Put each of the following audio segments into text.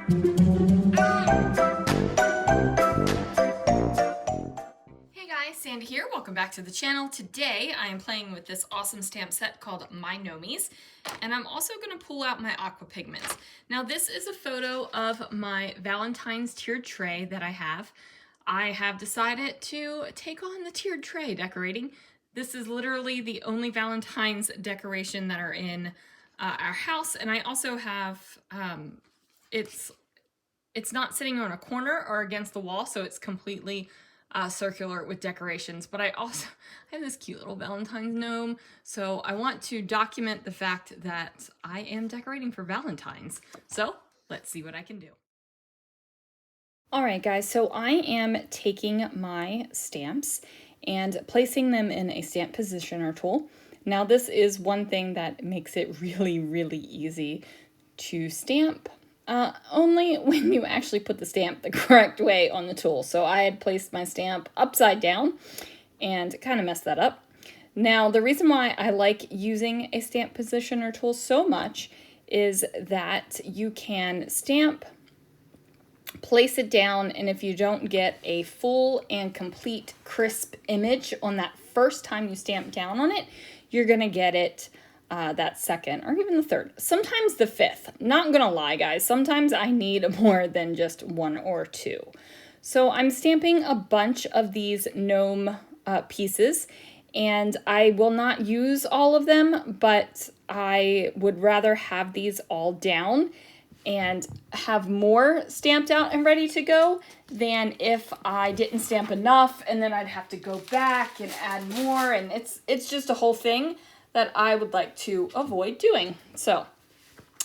Hey guys, Sandy here. Welcome back to the channel. Today I am playing with this awesome stamp set called My Gnomes, and I'm also going to pull out my Aqua Pigments. Now this is a photo of my Valentine's tiered tray that I have. I have decided to take on the tiered tray decorating. This is literally the only Valentine's decoration that are in our house, and I also have, it's not sitting on a corner or against the wall, so it's completely circular with decorations. But I also have this cute little Valentine's gnome, so I want to document the fact that I am decorating for Valentine's. So let's see what I can do. All right, guys, so I am taking my stamps and placing them in a stamp positioner tool. Now this is one thing that makes it really, really easy to stamp. Only when you actually put the stamp the correct way on the tool. So I had placed my stamp upside down and kind of messed that up. Now, the reason why I like using a stamp positioner tool so much is that you can stamp, place it down, and if you don't get a full and complete crisp image on that first time you stamp down on it, you're going to get it that second or even the third, sometimes the fifth. Not gonna lie, guys, sometimes I need more than just one or two. So I'm stamping a bunch of these gnome pieces, and I will not use all of them, but I would rather have these all down and have more stamped out and ready to go than if I didn't stamp enough and then I'd have to go back and add more, and it's just a whole thing that I would like to avoid doing. So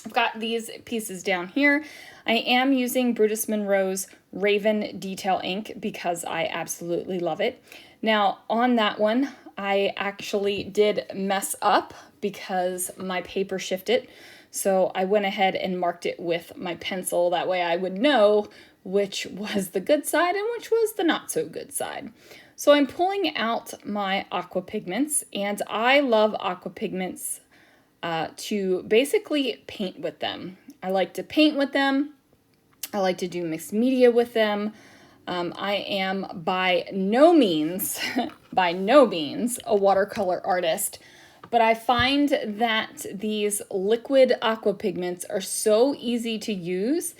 I've got these pieces down here. I am using Brutus Monroe's Raven Detail ink because I absolutely love it. Now on that one, I actually did mess up because my paper shifted. So I went ahead and marked it with my pencil. That way I would know which was the good side and which was the not so good side. So I'm pulling out my Aqua Pigments, and I love Aqua Pigments to basically paint with them. I like to paint with them. I like to do mixed media with them. I am by no means a watercolor artist, but I find that these liquid Aqua Pigments are so easy to use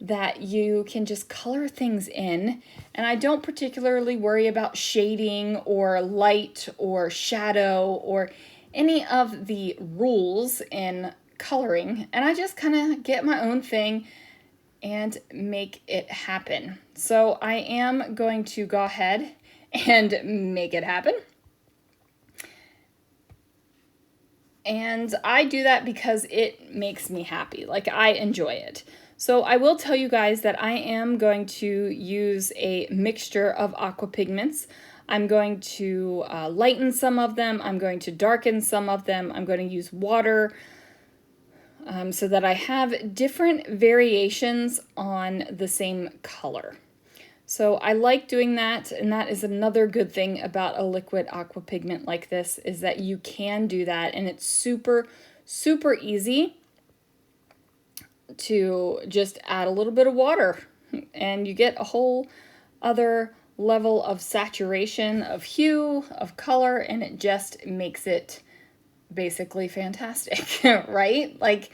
that you can just color things in, and I don't particularly worry about shading or light or shadow or any of the rules in coloring, and I just kind of get my own thing and make it happen. So I am going to go ahead and make it happen. And I do that because it makes me happy. Like, I enjoy it. So I will tell you guys that I am going to use a mixture of Aqua Pigments. I'm going to lighten some of them. I'm going to darken some of them. I'm going to use water so that I have different variations on the same color. So I like doing that, and that is another good thing about a liquid aqua pigment like this, is that you can do that, and it's super, super easy to just add a little bit of water, and you get a whole other level of saturation, of hue, of color, and it just makes it basically fantastic, right? Like,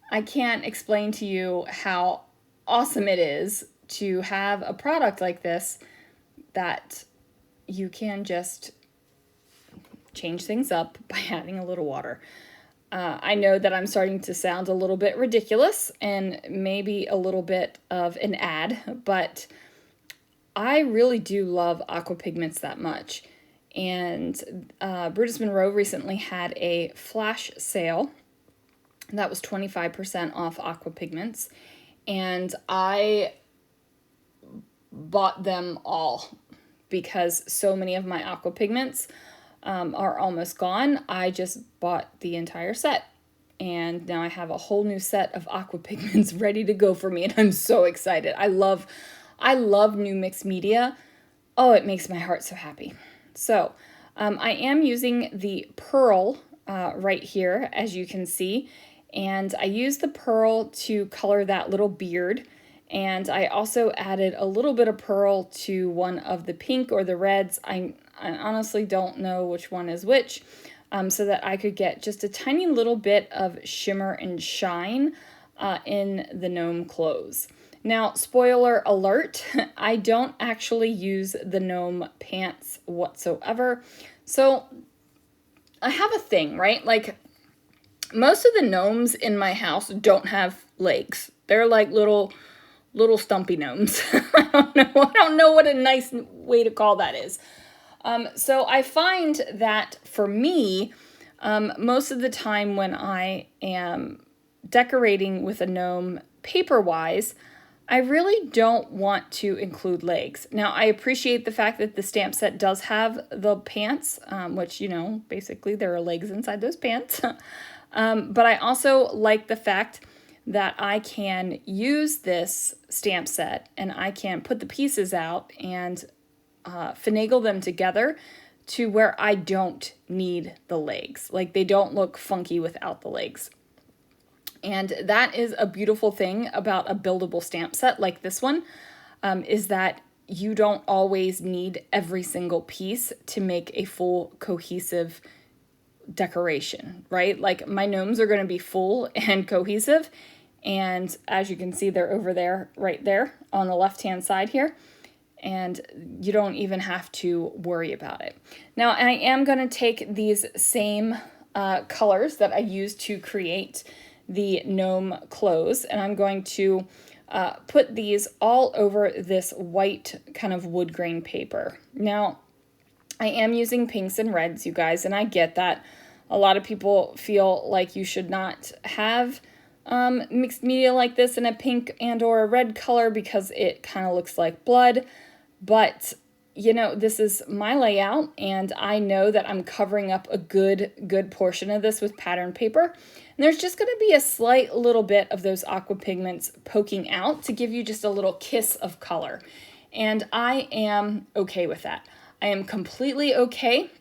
I can't explain to you how awesome it is to have a product like this that you can just change things up by adding a little water. I know that I'm starting to sound a little bit ridiculous and maybe a little bit of an ad, but I really do love Aqua Pigments that much. And Brutus Monroe recently had a flash sale that was 25% off Aqua Pigments, and I bought them all because so many of my Aqua Pigments are almost gone. I just bought the entire set, and now I have a whole new set of Aqua Pigments ready to go for me, and I'm so excited. I love new mixed media. Oh, it makes my heart so happy. So I am using the Pearl right here, as you can see, And I used the pearl to color that little beard. And I also added a little bit of pearl to one of the pink or the reds. I honestly don't know which one is which, so that I could get just a tiny little bit of shimmer and shine in the gnome clothes. Now, spoiler alert, I don't actually use the gnome pants whatsoever. So I have a thing, right? Like, most of the gnomes in my house don't have legs. They're like little stumpy gnomes. I don't know what a nice way to call that is. So I find that for me, most of the time when I am decorating with a gnome paper-wise, I really don't want to include legs. Now, I appreciate the fact that the stamp set does have the pants, which, you know, basically there are legs inside those pants. But I also like the fact that I can use this stamp set and I can put the pieces out and finagle them together to where I don't need the legs. Like, they don't look funky without the legs. And that is a beautiful thing about a buildable stamp set like this one, is that you don't always need every single piece to make a full cohesive decoration, right? Like, my gnomes are going to be full and cohesive. And as you can see, they're over there, right there on the left-hand side here. And you don't even have to worry about it. Now, I am going to take these same colors that I used to create the gnome clothes, and I'm going to put these all over this white kind of wood grain paper. Now, I am using pinks and reds, you guys, and I get that a lot of people feel like you should not have mixed media like this in a pink and or a red color because it kind of looks like blood. But, you know, this is my layout, and I know that I'm covering up a good portion of this with pattern paper. And there's just going to be a slight little bit of those aqua pigments poking out to give you just a little kiss of color. And I am okay with that. I am completely okay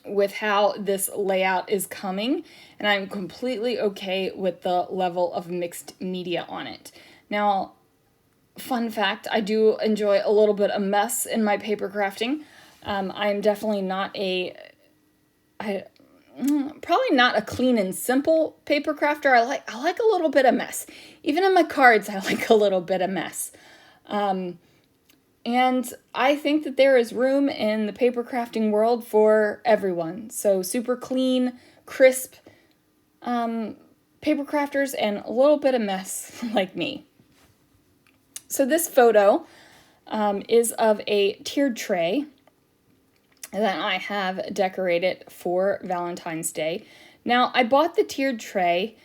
with how this layout is coming, and I'm completely okay with the level of mixed media on it. Now, fun fact, I do enjoy a little bit of mess in my paper crafting. I'm definitely not probably not a clean and simple paper crafter. I like a little bit of mess. Even in my cards, I like a little bit of mess. And I think that there is room in the paper crafting world for everyone. So super clean, crisp paper crafters and a little bit of mess like me. So this photo is of a tiered tray that I have decorated for Valentine's Day. Now, I bought the tiered tray,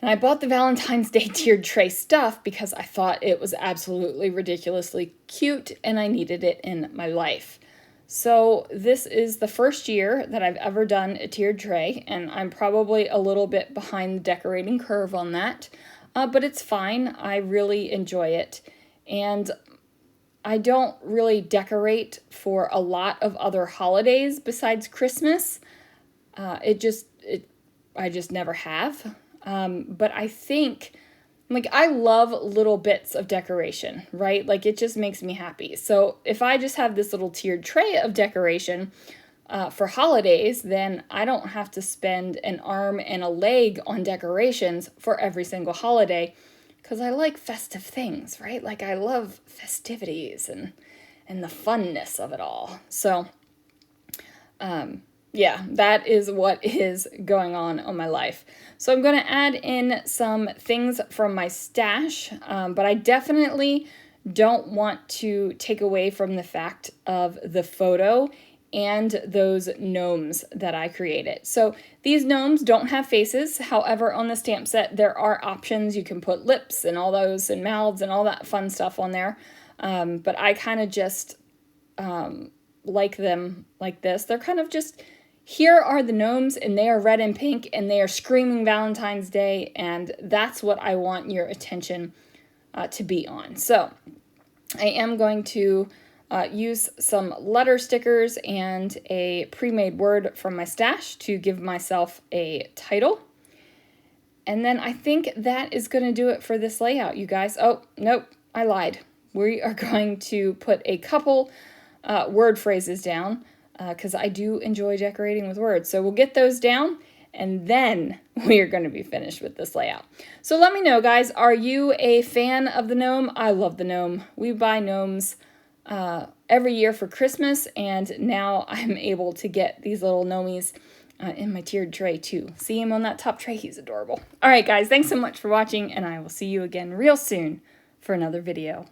and I bought the Valentine's Day tiered tray stuff because I thought it was absolutely ridiculously cute and I needed it in my life. So this is the first year that I've ever done a tiered tray, and I'm probably a little bit behind the decorating curve on that. But it's fine. I really enjoy it. And I don't really decorate for a lot of other holidays besides Christmas. I just never have. But I think, like, I love little bits of decoration, right? Like, it just makes me happy. So if I just have this little tiered tray of decoration for holidays, then I don't have to spend an arm and a leg on decorations for every single holiday, because I like festive things, right? Like, I love festivities and the funness of it all. So, yeah, that is what is going on my life. So I'm going to add in some things from my stash, but I definitely don't want to take away from the fact of the photo and those gnomes that I created. So these gnomes don't have faces. However, on the stamp set, there are options. You can put lips and all those and mouths and all that fun stuff on there. But I kind of just like them like this. They're kind of just, here are the gnomes, and they are red and pink, and they are screaming Valentine's Day, and that's what I want your attention to be on. So I am going to use some letter stickers and a pre-made word from my stash to give myself a title. And then I think that is going to do it for this layout, you guys. Oh, nope, I lied. We are going to put a couple word phrases down because I do enjoy decorating with words. So we'll get those down and then we are going to be finished with this layout. So let me know, guys, are you a fan of the gnome? I love the gnome. We buy gnomes every year for Christmas, and now I'm able to get these little gnomies in my tiered tray too. See him on that top tray? He's adorable. All right, guys, thanks so much for watching, and I will see you again real soon for another video.